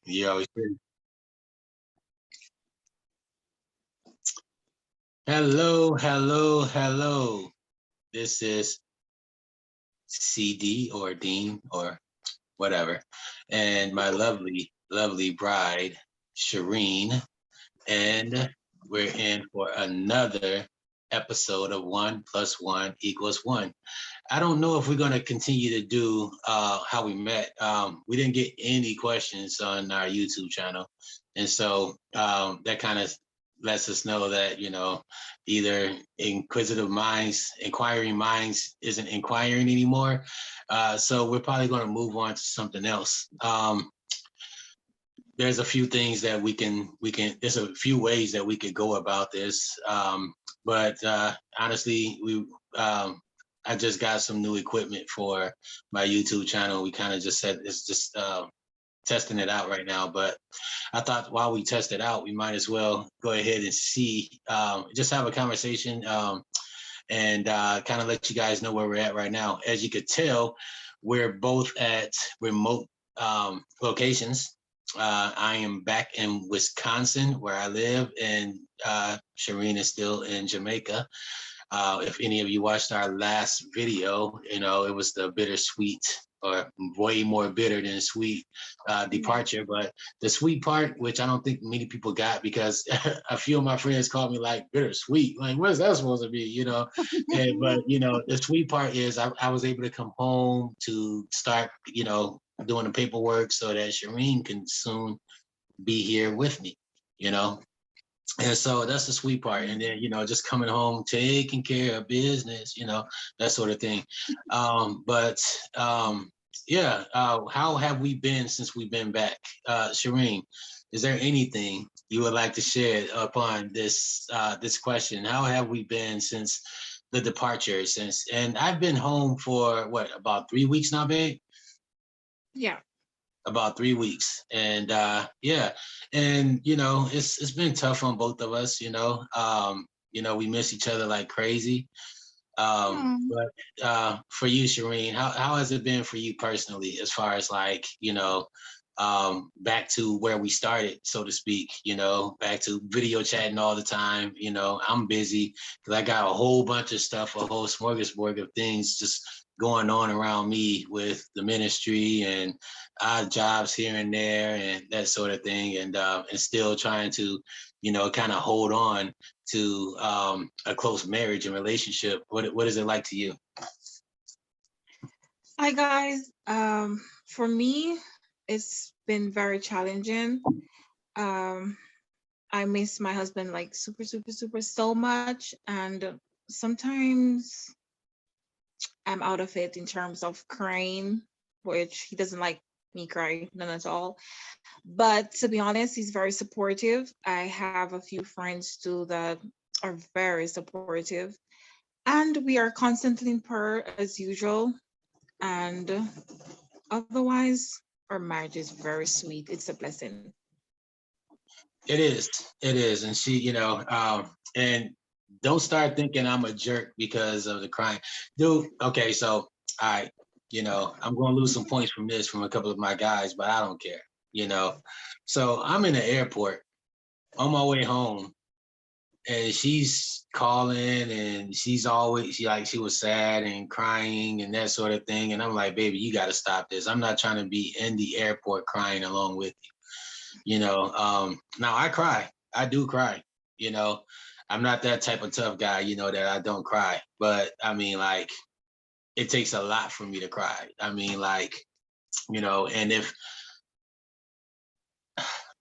Yo, hello, hello, hello. This is CD or Dean or whatever, and my lovely, lovely bride, Sherene, and we're in for another episode of One Plus One Equals One. I don't know if we're going to continue to do how we met. We didn't get any questions on our YouTube channel. And so that kind of lets us know that, either inquiring minds isn't inquiring anymore. So we're probably going to move on to something else. There's a few things that there's a few ways that we could go about this. But honestly, I just got some new equipment for my YouTube channel. We kind of just said it's just testing it out right now. But I thought while we test it out, we might as well go ahead and see, just have a conversation and kind of let you guys know where we're at right now. As you could tell, we're both at remote locations. I am back in Wisconsin where I live, and Sherene is still in Jamaica. If any of you watched our last video, it was the bittersweet or way more bitter than sweet departure. But the sweet part, which I don't think many people got, because a few of my friends called me like bittersweet. Like, what's that supposed to be? But the sweet part is I was able to come home to start, doing the paperwork so that Sherene can soon be here with me, you know. And so that's the sweet part. And then, just coming home, taking care of business, that sort of thing. But yeah, how have we been since we've been back? Sherene, is there anything you would like to share upon this question? How have we been since the departure? And I've been home for what, about 3 weeks now, babe? Yeah. About 3 weeks. And yeah, and it's been tough on both of us. We miss each other like crazy. But for you, Sherene, how has it been for you personally, as far as like, back to where we started, so to speak, back to video chatting all the time. I'm busy because I got a whole bunch of stuff, a whole smorgasbord of things just going on around me with the ministry and odd jobs here and there and that sort of thing. And still trying to, kind of hold on to a close marriage and relationship. What is it like to you? Hi guys. For me, it's been very challenging. Um, I miss my husband like super, super, super so much, and sometimes I'm out of it in terms of crying, which he doesn't like me cry, none at all. But to be honest, he's very supportive. I have a few friends too that are very supportive, and we are constantly in prayer as usual. And otherwise, our marriage is very sweet. It's a blessing. It is. And she, and don't start thinking I'm a jerk because of the crying. Dude, okay, so I, I'm gonna lose some points from this from a couple of my guys, but I don't care, you know. So I'm in the airport on my way home, and she's calling, and she was sad and crying and that sort of thing. And I'm like, baby, you gotta stop this. I'm not trying to be in the airport crying along with you. Now I cry. I do cry. You know, I'm not that type of tough guy, that I don't cry. But I mean, like, it takes a lot for me to cry. I mean, like, and if,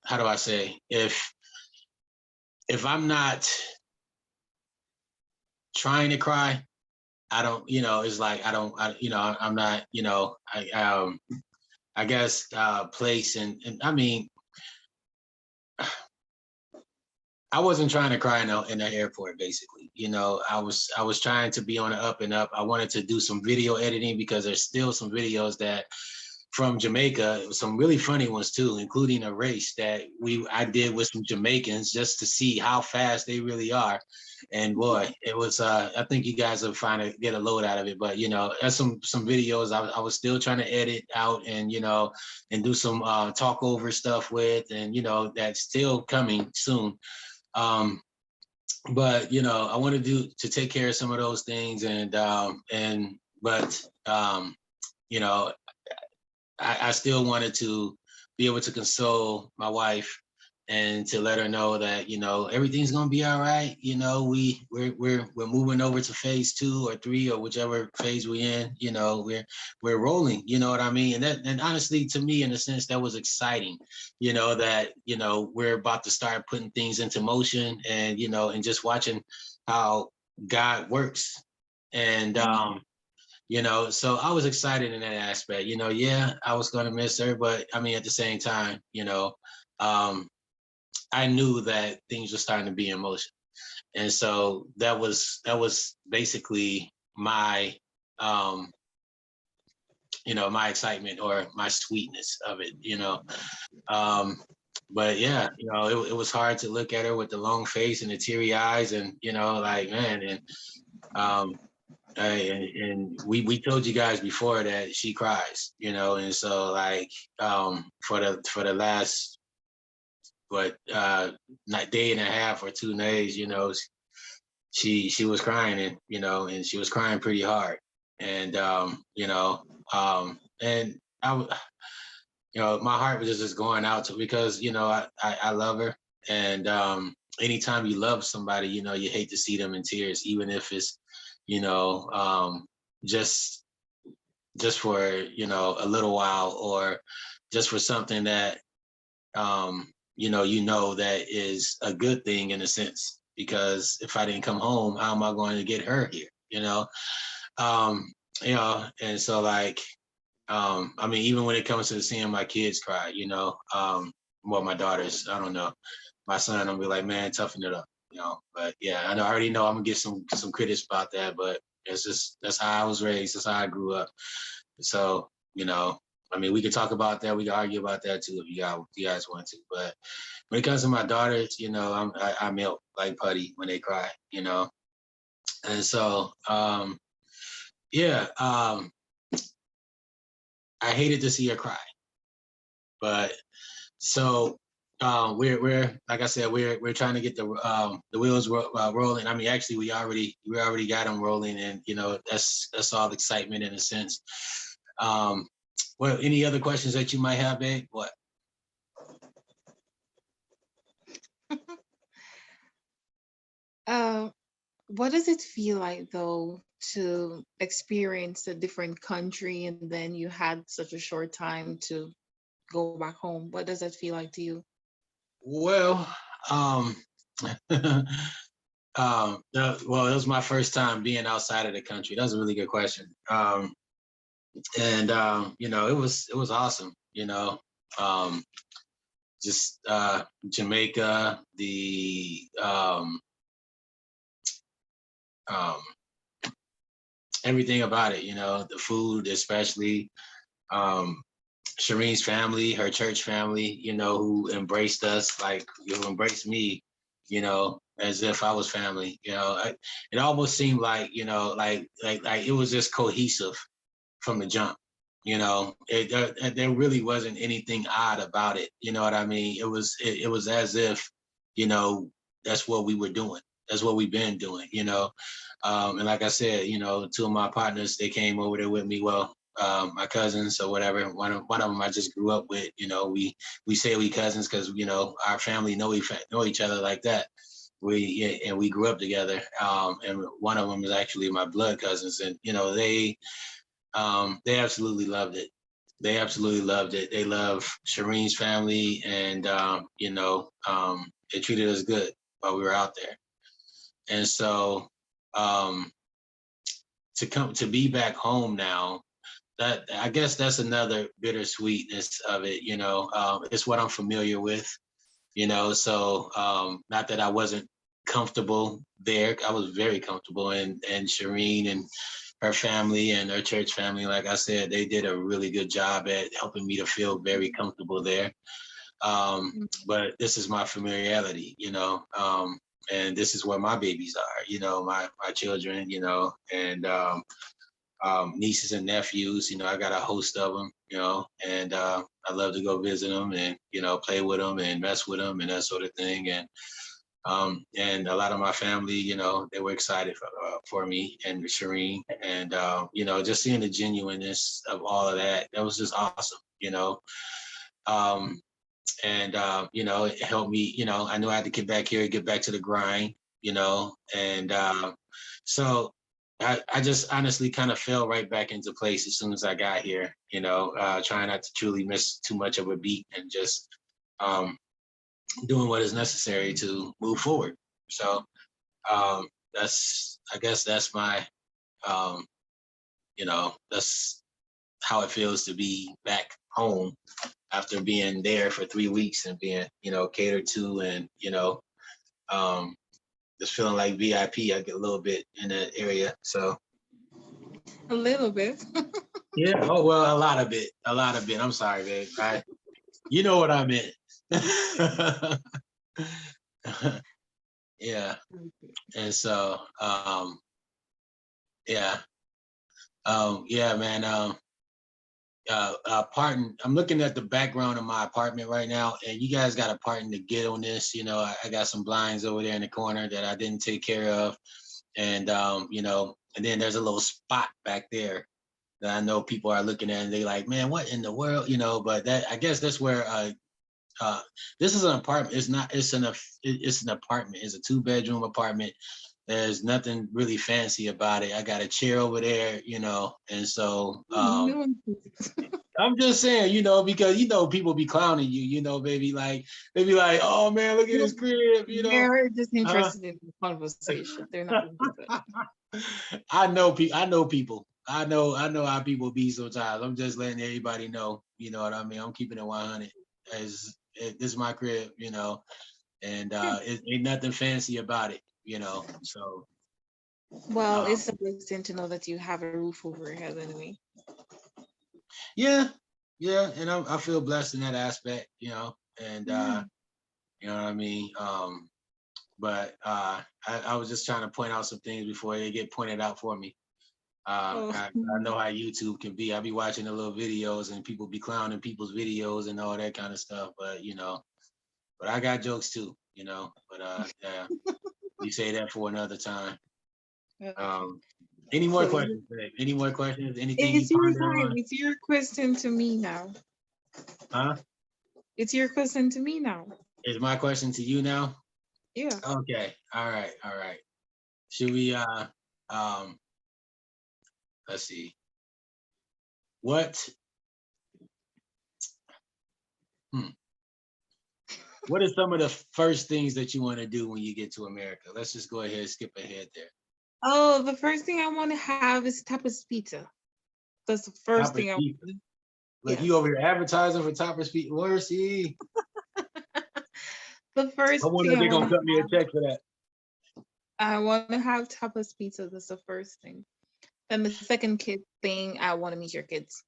how do I say, if I'm not trying to cry, I don't, it's like I don't, I'm not, I guess place and I mean, I wasn't trying to cry in the airport, basically. I was trying to be on the up and up. I wanted to do some video editing because there's still some videos that from Jamaica, some really funny ones too, including a race that I did with some Jamaicans just to see how fast they really are. And boy, it was I think you guys will find it, get a load out of it. But there's some videos I was still trying to edit out and and do some talk over stuff with, and that's still coming soon. But I want to take care of some of those things, but you know I still wanted to be able to console my wife and to let her know that everything's gonna be all right. We're moving over to phase 2 or 3 or whichever phase we're in. We're rolling. You know what I mean? And honestly, to me, in a sense, that was exciting. That we're about to start putting things into motion, and just watching how God works. And so I was excited in that aspect. Yeah, I was going to miss her, but I mean, at the same time, um, I knew that things were starting to be in motion, and so that was basically my, my excitement or my sweetness of it. Um, but yeah, it was hard to look at her with the long face and the teary eyes, and like man, and um, and we told you guys before that she cries, and so like for the last not day and a half or 2 days, she was crying, and she was crying pretty hard, and and my heart was just going out to, because I love her, and anytime you love somebody, you hate to see them in tears, even if it's you know just for a little while, or just for something that that is a good thing in a sense, because if I didn't come home, how am I going to get her here? um and so like I mean, even when it comes to seeing my kids cry, well, my daughters, I don't know, my son, I'll be like, man, toughen it up, but yeah, I already know I'm gonna get some critics about that, but that's how I was raised, that's how I grew up. So I mean, we could talk about that, we can argue about that too if you guys want to, but when it comes to my daughters, I melt like putty when they cry, and so yeah, I hated to see her cry, but so we're like I said, we're trying to get the wheels rolling. I mean, actually, we already got them rolling, and that's all excitement in a sense. Well, any other questions that you might have, babe? What? Uh, what does it feel like though to experience a different country and then you had such a short time to go back home? What does that feel like to you? Well, um, well, that was my first time being outside of the country. That was a really good question. And it was awesome. Um, just Jamaica, um, everything about it. The food, especially. Um, Sherene's family, her church family, who embraced us, like who embraced me, as if I was family. It almost seemed like, like it was just cohesive from the jump. There really wasn't anything odd about it. You know what I mean? It was as if, you know, that's what we were doing. That's what we've been doing. And like I said, two of my partners, they came over there with me. Well, my cousins or whatever. One of them I just grew up with. We say we cousins because our family know each other like that. And we grew up together. And one of them is actually my blood cousins, and they absolutely loved it. They absolutely loved it. They love Sherene's family, and they treated us good while we were out there. And so to be back home now, that I guess that's another bittersweetness of it. It's what I'm familiar with. So not that I wasn't comfortable there. I was very comfortable, and Sherene and her family and her church family, like I said, they did a really good job at helping me to feel very comfortable there. But this is my familiarity, and this is where my babies are, my children, and nieces and nephews. I got a host of them, and I love to go visit them and play with them and mess with them and that sort of thing. And a lot of my family, they were excited for me and Sherene, and just seeing the genuineness of all of that, that was just awesome. Um, and it helped me. I knew I had to get back here, get back to the grind, and so I just honestly kind of fell right back into place as soon as I got here, trying not to truly miss too much of a beat and just doing what is necessary to move forward. So I guess that's my, um, that's how it feels to be back home after being there for 3 weeks and being, catered to and, um, just feeling like VIP. I get a little bit in that area. So A little bit. yeah. Oh well, a lot of it. A lot of it. I'm sorry, babe. You know what I meant. Yeah. And so yeah. Yeah, man. Pardon, I'm looking at the background of my apartment right now, and you guys got to pardon the get on this. I got some blinds over there in the corner that I didn't take care of, and and then there's a little spot back there that I know people are looking at, and they like, man, what in the world, But that, I guess that's where this is an apartment. It's not. It's an apartment. It's a 2-bedroom apartment. There's nothing really fancy about it. I got a chair over there, and so No. I'm just saying, because people be clowning you, baby. Like they be like, oh man, look at his crib, They're just Uh, interested in the conversation. They're not interested. I know people. I know people. I know how people be sometimes. I'm just letting everybody know. You know what I mean? I'm keeping it 100. This is my crib, and it ain't nothing fancy about it, So Well, um, it's a blessing to know that you have a roof over your head anyway. yeah, yeah, and I feel blessed in that aspect, and Yeah. you know what I mean. But I was just trying to point out some things before they get pointed out for me. Oh, I know how YouTube can be. I be watching the little videos and people be clowning people's videos and all that kind of stuff. But but I got jokes too, But yeah, we say that for another time. okay. Um, any more So questions, babe? Any more questions? Anything you it's your ponder time. on? It's your question to me now. Huh? It's your question to me now. Is my question to you now? Yeah. Okay. All right. All right. Should we um let's see. What hmm, what are some of the first things that you want to do when you get to America? Let's just go ahead and skip ahead there. Oh, the first thing I want to have is tapas pizza. That's the first Topper's thing I want Pizza. to do. Look, you Yes. over here advertising for Topper's Pizza. Where see? The I first wonder thing if they're gonna cut me a check for that. I want to have tapas pizza. That's the first thing. Then the second kid thing, I want to meet your kids.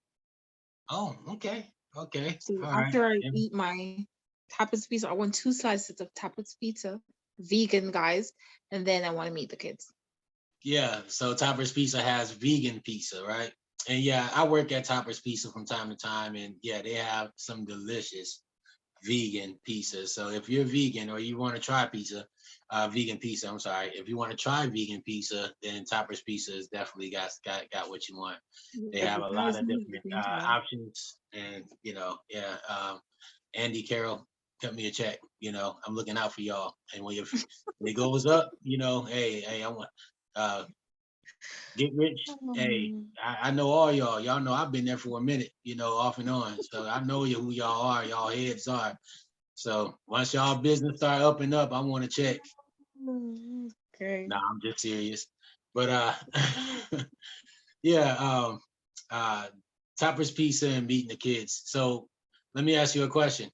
Oh, okay. Okay. So All right. after I eat my tapas pizza, I want 2 slices of tapas pizza, vegan guys, and then I want to meet the kids. Yeah. So Topper's Pizza has vegan pizza, right? And yeah, I work at Topper's Pizza from time to time, and yeah, they have some delicious vegan pizza. So if you're vegan or you want to try vegan pizza, I'm sorry. If you want to try vegan pizza, then Topper's Pizza has definitely got what you want. They Yeah, have the a lot guys of meet at different the same time. options, and yeah. Andy Carroll, cut me a check. I'm looking out for y'all. And when it goes up, hey, I want uh get rich. Hey, Um, I know all y'all. Y'all know I've been there for a minute, off and on. So I know who y'all are. Y'all heads are. So once y'all business start up and up, I want to check. okay. Nah, I'm just serious. But yeah, uh Topper's Pizza and meeting the kids. So let me ask you a question.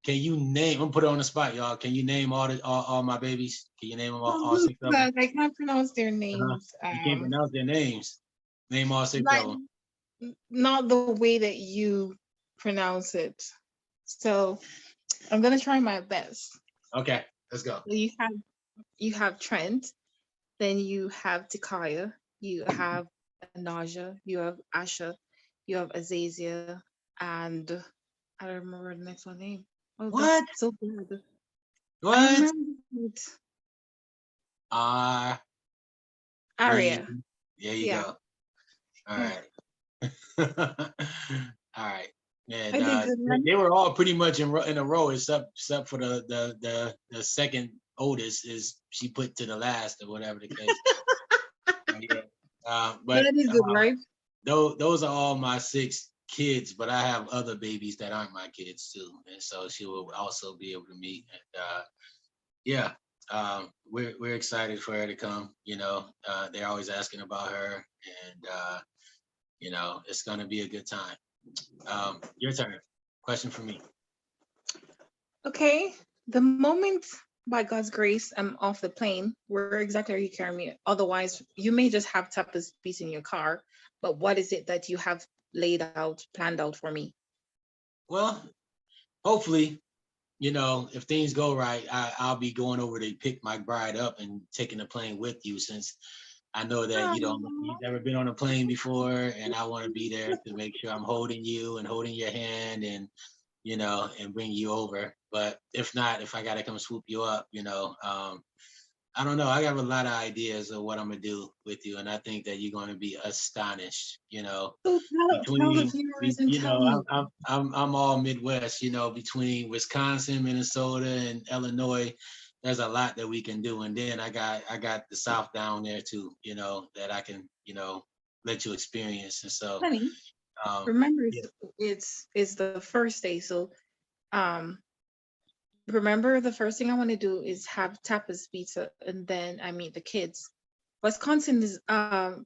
can you name? I'm gonna put it on the spot, y'all. Can you name all my babies? Can you name them all Oh, six of them? but I can't pronounce their Uh-huh. names. You can't pronounce their names. Name all six Like of them. not the way that you pronounce it. So I'm gonna try my best. Okay, let's go. So you have Trent, then you have Tikaya, you have Naja, you have Asha, you have Azasia, and I don't remember the next one name. Oh, that's What? so bad. I What? remember it. R E. Aria. There you Yeah. go. All Oh, right. All right. And I did good one. they were all pretty much in a row, except for the second oldest is she put to the last or whatever the case. Yeah. But But I did good, right? those are all my six kids, but I have other babies that aren't my kids too, and so she will also be able to meet. And yeah, we're excited for her to come. They're always asking about her, and it's gonna be a good time. Your turn. Question for me. Okay. The moment by God's grace I'm off the plane, where exactly are you carrying me? Otherwise, you may just have tapas piece in your car, but what is it that you have laid out, planned out for me? Well, hopefully, if things go right, I'll be going over to pick my bride up and taking the plane with you, since I know that Aw. you've never been on a plane before, and I want to be there to make sure I'm holding you and holding your hand, and and bring you over. But if not, if I gotta come swoop you up, I don't know. I have a lot of ideas of what I'm gonna do with you, and I think that you're gonna be astonished. So tell the Between viewers and tell me. I'm all Midwest. Between Wisconsin, Minnesota, and Illinois, there's a lot that we can do. And then I got the South down there too. That I can let you experience. And so, Honey, um, remember yeah. it's the first day. So um remember the first thing I want to do is have tapas pizza and then I meet the kids. Wisconsin is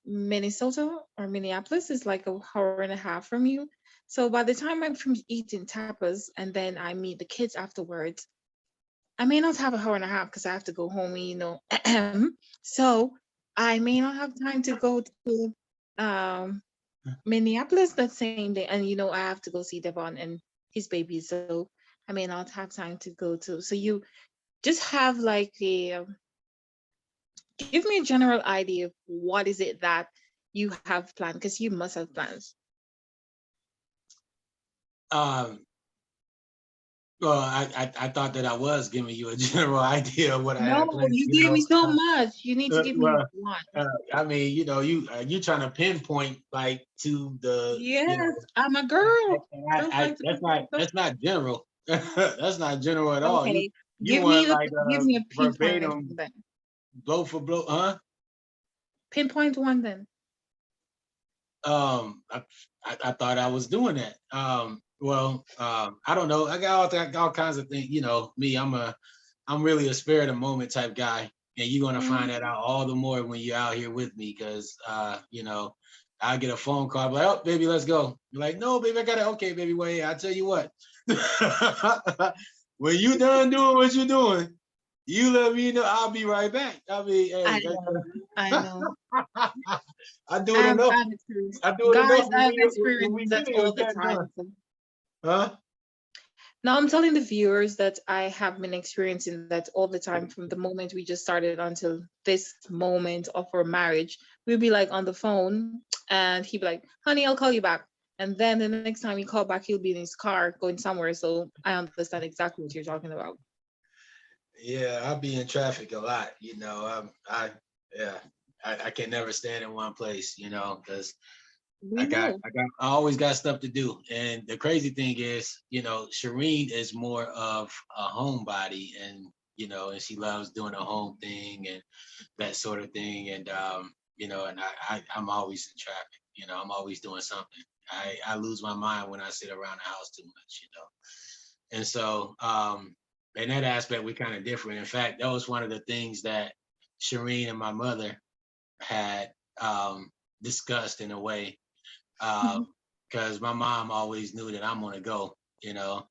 Minnesota or Minneapolis is like a hour and a half from you. So by the time I'm from eating tapas and then I meet the kids afterwards, I may not have a hour and a half because I have to go home, so I may not have time to go to um Minneapolis that same day. And I have to go see Devon and his baby. So I may not have time to go to. So you just have like give me a general idea of what is it that you have planned, because you must have plans. Um, well, I thought that I was giving you a general idea of what I No, had planned. you gave me so much. You need to give me Well, one. I mean, you trying to pinpoint like to the, Yes, I'm a girl. I don't I like to that's be not general. That's not general at all. You okay. you want like Give me a pinpoint verbatim then. blow for blow, huh? Pinpoint one then. Um, I, I thought I was doing that. Well, I don't know. I got all kinds of things. Me, I'm really a spare of the moment type guy, and you're gonna find that out all the more when you're out here with me, because I get a phone call like, "Oh, baby, let's go." You're like, "No, baby, I got it." Okay, baby, wait. I'll tell you what. When you done doing what you're doing, you let me know. I'll be right back. I mean, I hey, know. I know. I do it enough. I've experienced, I do it guys, enough I've when experienced we that get here. all It's the that done, time. So huh? now I'm telling the viewers that I have been experiencing that all the time from the moment we just started until this moment of our marriage. We'll be like on the phone and he'd be like, honey, I'll call you back. And then the next time you call back, he'll be in his car going somewhere. So I understand exactly what you're talking about. Yeah, I'll be in traffic a lot. Yeah, I can never stand in one place. Because We know. I always got stuff to do. And the crazy thing is, Sherene is more of a homebody, and and she loves doing a home thing and that sort of thing. And and I'm always in traffic. I'm always doing something. I lose my mind when I sit around the house too much. And so in that aspect, we're kind of different. In fact, that was one of the things that Sherene and my mother had discussed in a way, Mhm. because my mom always knew that I'm gonna go, you know,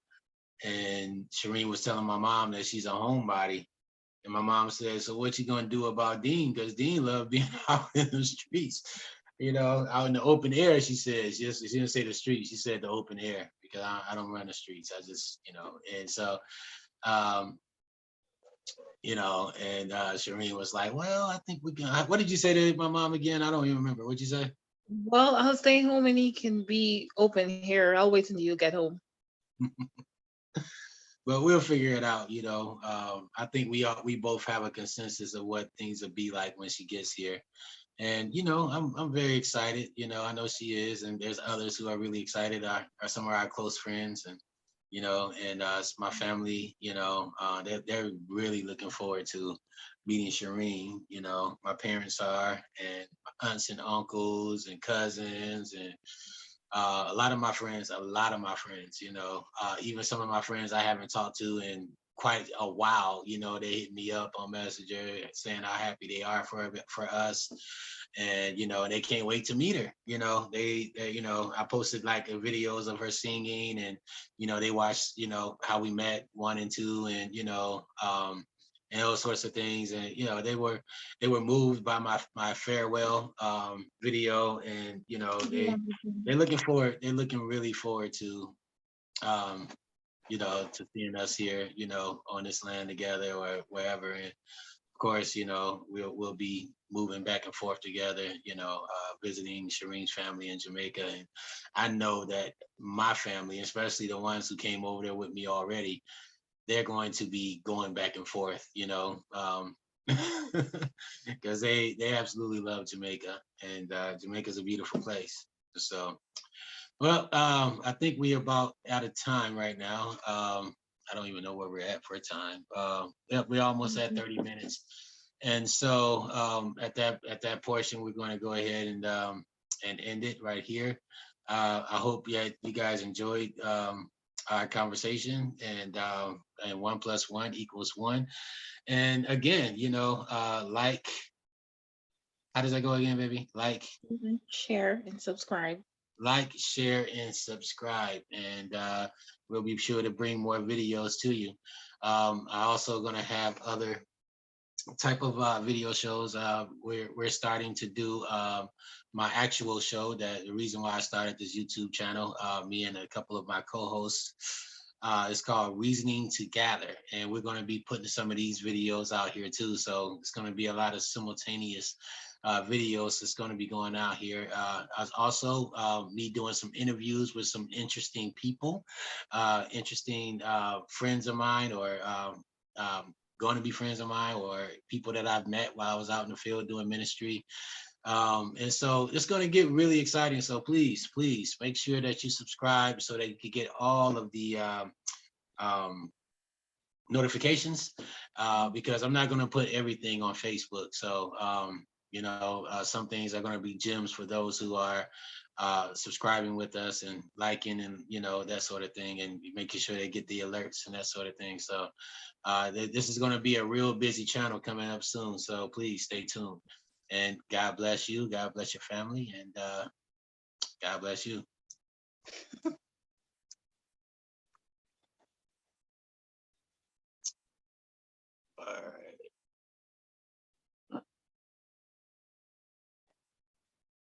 and Sherene was telling my mom that she's a homebody. And my mom said, "So what you gonna do about Dean? Because Dean loved being out in the streets, out in the open air." She said, she didn't say the streets. She said the open air because I don't run the streets. I just, and so, um, and Sherene was like, "Well, I think we can." What did you say to my mom again? I don't even remember. What'd you say? Well, I'll stay home and he can be open here. I'll wait until you get home. Well, we'll figure it out. I think we both have a consensus of what things will be like when she gets here. And I'm very excited. I know she is, and there's others who are really excited. Are some of our close friends, and my family. They're really looking forward to meeting Sherene. My parents are, and my aunts and uncles and cousins, and a lot of my friends. Even some of my friends I haven't talked to in quite a while. They hit me up on Messenger saying how happy they are for us, and they can't wait to meet her. I posted like videos of her singing, and they watched how we met 1 and 2, and and all sorts of things, and they were moved by my farewell video, and they're looking really forward to um to seeing us here on this land together or wherever. And of course, we'll be moving back and forth together, visiting Sherene's family in Jamaica. And I know that my family, especially the ones who came over there with me already, they're going to be going back and forth, because they absolutely love Jamaica, and Jamaica's a beautiful place. So, well, I think we're about out of time right now. I don't even know where we're at for time. Yep, we're almost at 30 minutes. And so at that portion, we're going to go ahead and end it right here. I hope you guys enjoyed our conversation, and 1 + 1 = 1. And again, how does that go again, baby? Share and subscribe. Share, and subscribe, and we'll be sure to bring more videos to you. I also going to have other type of video shows. We're starting to do my actual show. That the reason why I started this YouTube channel, me and a couple of my co-hosts. It's called Reasoning Together, and we're going to be putting some of these videos out here too. So it's going to be a lot of simultaneous videos that's going to be going out here. Also me doing some interviews with some interesting people, interesting friends of mine, or going to be friends of mine, or people that I've met while I was out in the field doing ministry. And so it's going to get really exciting. So please make sure that you subscribe so that you can get all of the notifications, because I'm not going to put everything on Facebook. So, some things are going to be gems for those who are subscribing with us and liking, and that sort of thing, and making sure they get the alerts and that sort of thing. So this is going to be a real busy channel coming up soon. So please stay tuned. And God bless you. God bless your family. And God bless you. All right.